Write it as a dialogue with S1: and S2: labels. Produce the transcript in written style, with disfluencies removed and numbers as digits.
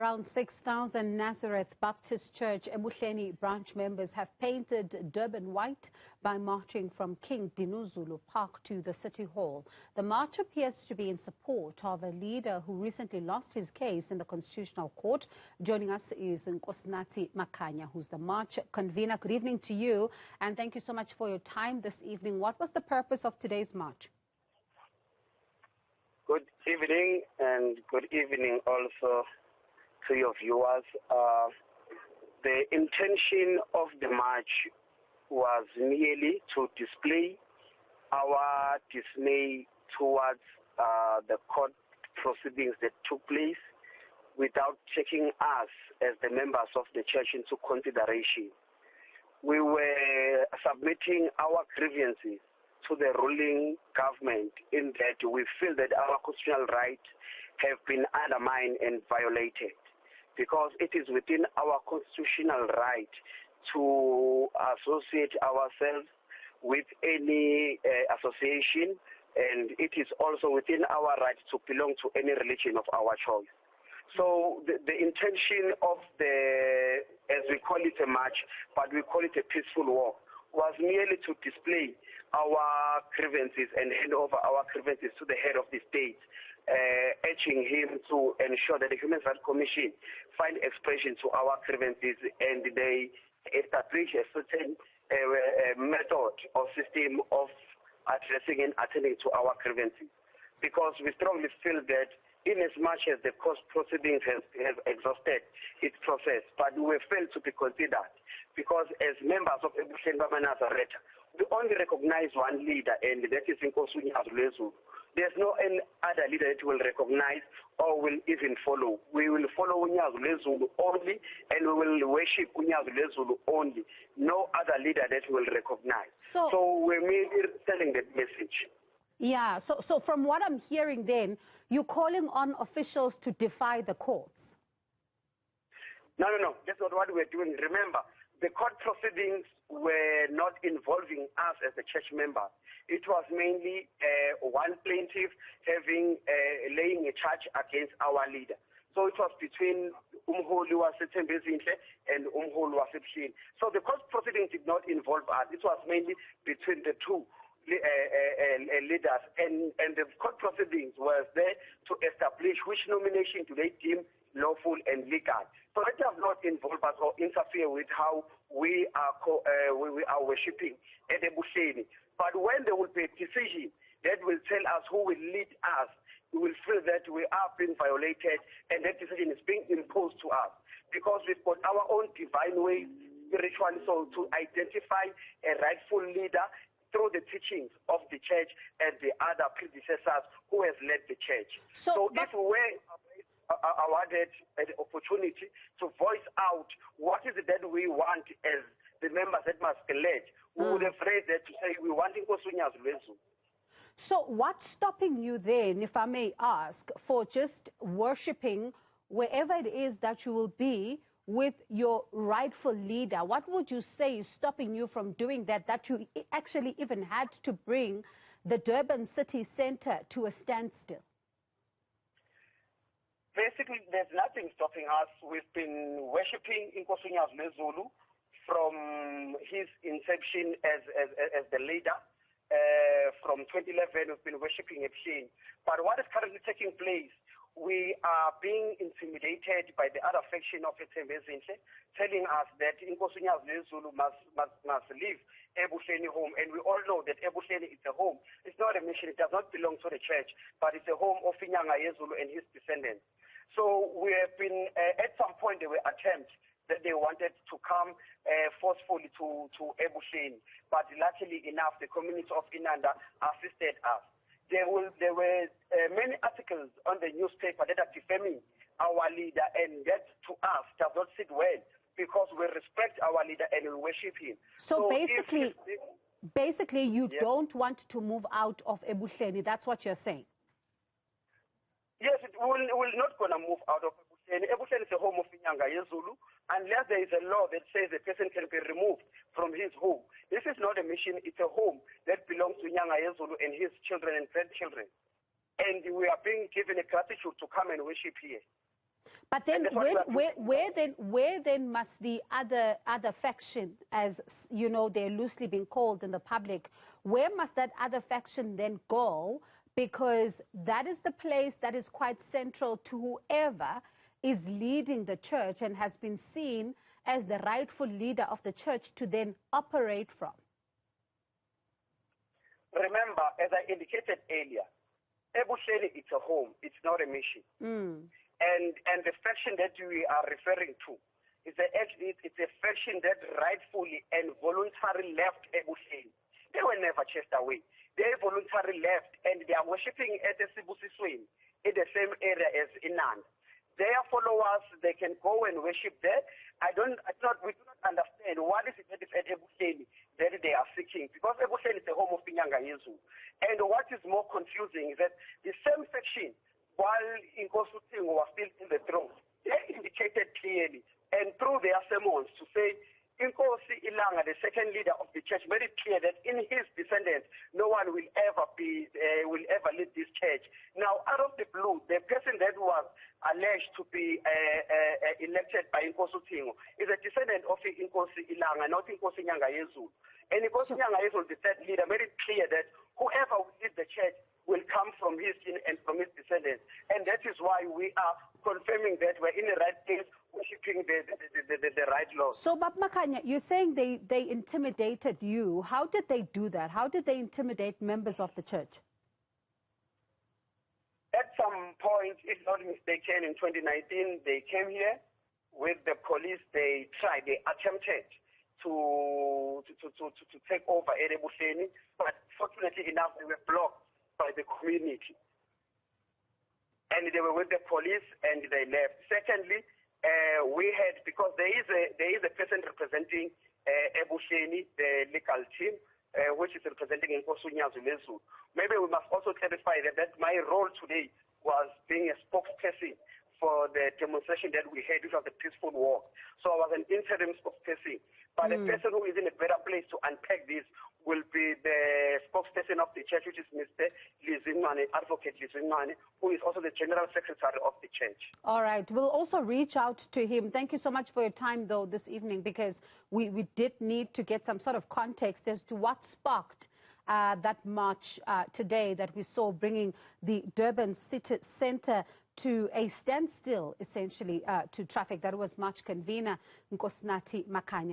S1: Around 6,000 Nazareth Baptist Church Ebuhleni branch members have painted Durban white by marching from King Dinuzulu Park to the City Hall. The march appears to be in support of a leader who recently lost his case in the Constitutional Court. Joining us is Nkosinathi Makhanya, who's the march convener. Good evening to you, and thank you so much for your time this evening. What was the purpose of today's march?
S2: Good evening, and good evening also to your viewers. The intention of the march was merely to display our dismay towards the court proceedings that took place without taking us as the members of the church into consideration. We were submitting our grievances to the ruling government in that we feel that our constitutional rights have been undermined and violated, because it is within our constitutional right to associate ourselves with any association, and it is also within our right to belong to any religion of our choice. So the intention of the, as we call it a march, but we call it a peaceful walk, was merely to display our grievances and hand over our grievances to the head of the state, urging him to ensure that the Human Rights Commission find expression to our grievances and they establish a certain method or system of addressing and attending to our grievances. Because we strongly feel that in as much as the court proceedings has exhausted its process, but we failed to be considered, because as members of Ebuhleni Nazareth, we only recognize one leader, and that is Nkosinathi Makhanya. There's no any other leader that will recognize or will even follow. We will follow Newzroom only, and we will worship Newzroom only. No other leader that will recognize. So we're merely telling that message.
S1: Yeah, so from what I'm hearing then, you're calling on officials to defy the courts.
S2: No. That's not what we're doing. Remember, the court proceedings were not involving us as a church member. It was mainly one plaintiff laying a charge against our leader. So it was between Shembe and Ebuhleni. So the court proceedings did not involve us. It was mainly between the two leaders, and the court proceedings was there to establish which nomination do they deem lawful and legal. So it does not involve us or interfere with how we are worshipping at Ebuhleni. But when there will be a decision that will tell us who will lead us, we will feel that we are being violated, and that decision is being imposed to us, because we've got our own divine ways spiritually, so to identify a rightful leader through the teachings of the church and the other predecessors who has led the church. So if we were awarded an opportunity to voice out what is it that we want as the members that must elect, we would have raised that to say we want Nkosinathi Makhanya.
S1: So what's stopping you then, if I may ask, for just worshipping wherever it is that you will be with your rightful leader? What would you say is stopping you from doing that you actually even had to bring the Durban City Centre to a standstill?
S2: Basically, there's nothing stopping us. We've been worshipping Nkosinathi Makhanya from his inception as the leader. From 2011, we've been worshipping Ebuhleni. But what is currently taking place, we are being intimidated by the other faction of Shembe, telling us that Nkosinathi Makhanya must leave Ebuhleni home. And we all know that Ebuhleni is a home. It's not a mission. It does not belong to the church, but it's a home of Nazareth and his descendants. So we have been, at some point, there were attempts that they wanted to come forcefully to Ebuhleni. But luckily enough, the community of Inanda assisted us. There were many articles on the newspaper that are defaming our leader, and that to us does not sit well, because we respect our leader and we worship him.
S1: So basically you don't want to move out of Ebuhleni. That's what you're saying?
S2: Yes, we're not going to move out of Ebuhleni. Ebuhleni is a home of Nazareth, unless there is a law that says a person can be removed from his home. This is not a mission, it's a home that belongs to Nazareth and his children and grandchildren. And we are being given a gratitude to come and worship here.
S1: But then, where then must the other faction, as you know, they're loosely being called in the public, where must that other faction then go? Because that is the place that is quite central to whoever is leading the church and has been seen as the rightful leader of the church to then operate from.
S2: Remember, as I indicated earlier, Ebuhleni, it's a home, it's not a mission. And the faction that we are referring to is it's a faction that rightfully and voluntarily left Ebuhleni. They were never chased away. They voluntarily left, and they are worshipping at the Sibusisweni in the same area as Inanda. Their followers, they can go and worship there. We do not understand what is it that is at Ebuhleni that they are seeking, because Ebuhleni is the home of Inyanga Yezu. And what is more confusing is that the same faction, while Nkosinathi was still in the throne, they indicated clearly and through their sermons to say, Nkosi Ilanga, the second leader of the church, made it clear that in his descendants, no one will ever lead this church. Now, out of the blue, the person that was alleged to be elected by Nkosinathi is a descendant of Nkosi Ilanga, not Nkosi Nyanga Yezu. And Nkosi Nyanga Yezu, the third leader, made it clear that whoever will lead the church will come from his sin and from his descendants. And that is why we are confirming that we're in the right place, worshipping the right law.
S1: So, Bab Makhanya, you're saying they intimidated you. How did they do that? How did they intimidate members of the church?
S2: At some point, if not mistaken, in 2019, they came here with the police. They attempted to take over Ebuhleni, but fortunately enough, they were blocked by the community. And they were with the police and they left. Secondly, we had, because there is a person representing Ebuhleni, the legal team, which is representing Nkosinathi Makhanya. Maybe we must also clarify that my role today was being a spokesperson for the demonstration that we had, which was a peaceful walk. So I was an interim spokesperson. But the person who is in a better place to unpack this will be the spokesperson of the church, which is Mr. Lizimane, Advocate Lizimane, who is also the General Secretary of the church. All
S1: right. We'll also reach out to him. Thank you so much for your time, though, this evening, because we did need to get some sort of context as to what sparked that march today that we saw, bringing the Durban City Centre to a standstill, essentially, to traffic. That was March convener Nkosinathi Makhanya.